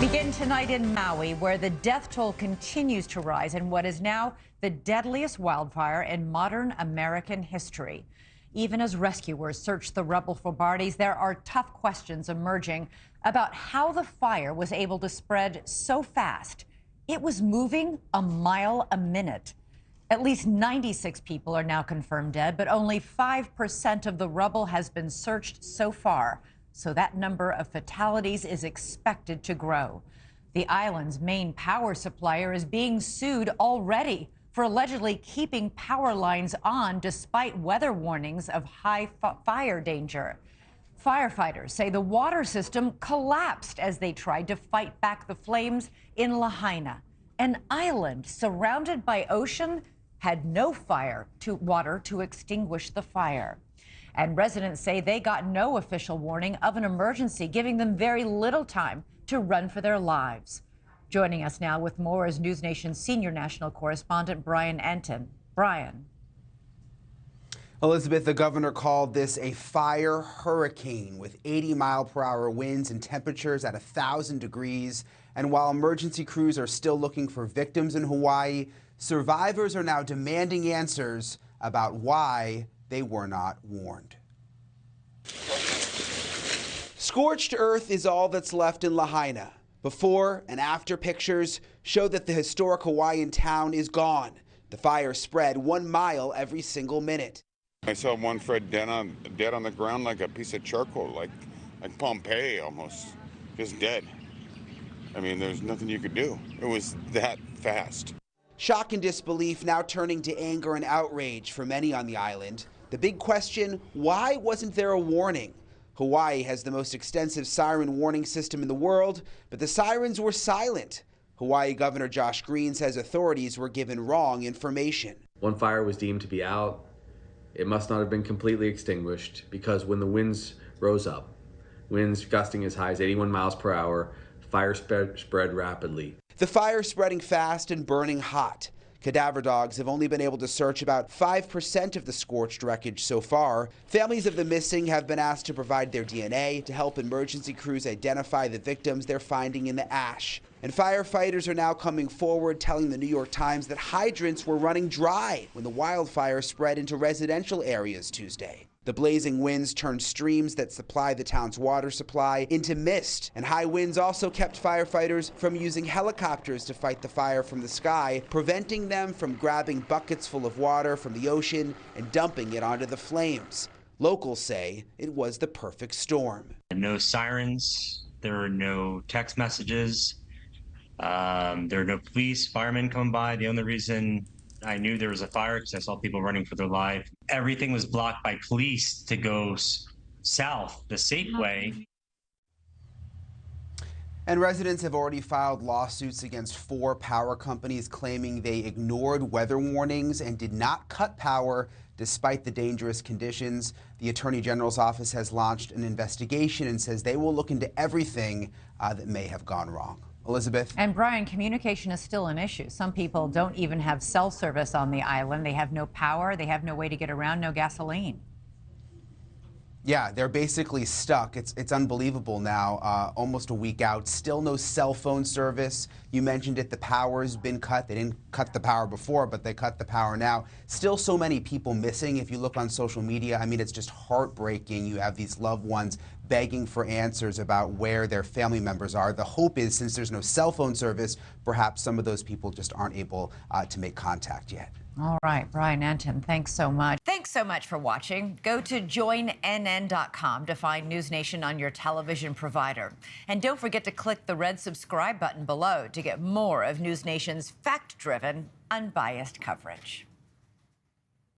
Begin tonight in Maui, where the death toll continues to rise in what is now the deadliest wildfire in modern American history. Even as rescuers search the rubble for bodies, there are tough questions emerging about how the fire was able to spread so fast. It was moving a mile a minute. At least 96 people are now confirmed dead, but only 5% of the rubble has been searched so far. So that number of fatalities is expected to grow. The island's main power supplier is being sued already for allegedly keeping power lines on despite weather warnings of high fire danger. Firefighters say the water system collapsed as they tried to fight back the flames in Lahaina. An island surrounded by ocean had no water to extinguish the fire. And residents say they got no official warning of an emergency, giving them very little time to run for their lives. Joining us now with more is NewsNation senior national correspondent Brian Entin. Brian. Elizabeth, the governor called this a fire hurricane with 80-mile-per-hour winds and temperatures at 1,000 degrees. And while emergency crews are still looking for victims in Hawaii, survivors are now demanding answers about why they were not warned. Scorched earth is all that's left in Lahaina. Before and after pictures show that the historic Hawaiian town is gone. The fire spread 1 mile every single minute. I saw one Fred dead on the ground like a piece of charcoal, like Pompeii almost, just dead. I mean, there's nothing you could do. It was that fast. Shock and disbelief now turning to anger and outrage for many on the island. The big question, why wasn't there a warning? Hawaii has the most extensive siren warning system in the world, but the sirens were silent. Hawaii Governor Josh Green says authorities were given wrong information. One fire was deemed to be out. It must not have been completely extinguished because when the winds rose up, winds gusting as high as 81 miles per hour, fire spread rapidly. The fire spreading fast and burning hot. Cadaver dogs have only been able to search about 5% of the scorched wreckage so far. Families of the missing have been asked to provide their DNA to help emergency crews identify the victims they're finding in the ash. And firefighters are now coming forward telling the New York Times that hydrants were running dry when the wildfire spread into residential areas Tuesday. The blazing winds turned streams that supply the town's water supply into mist, and high winds also kept firefighters from using helicopters to fight the fire from the sky, preventing them from grabbing buckets full of water from the ocean and dumping it onto the flames. Locals say it was the perfect storm. No sirens, there were no text messages, there were no police, firemen coming by. The only reason I knew there was a fire because I saw people running for their life. Everything was blocked by police to go south, the safe way. And residents have already filed lawsuits against 4 power companies claiming they ignored weather warnings and did not cut power despite the dangerous conditions. The Attorney General's office has launched an investigation and says they will look into everything that may have gone wrong. Elizabeth. And Brian, communication is still an issue. Some people don't even have cell service on the island. They have no power. They have no way to get around, no gasoline. Yeah, they're basically stuck. It's unbelievable now, almost a week out. Still no cell phone service. You mentioned it, the power's been cut. They didn't cut the power before, but they cut the power now. Still so many people missing. If you look on social media, I mean, it's just heartbreaking. You have these loved ones begging for answers about where their family members are. The hope is, since there's no cell phone service, perhaps some of those people just aren't able to make contact yet. All right, Brian Entin, thanks so much. Thanks so much for watching. Go to joinnn.com to find NewsNation on your television provider. And don't forget to click the red subscribe button below to get more of NewsNation's fact-driven, unbiased coverage.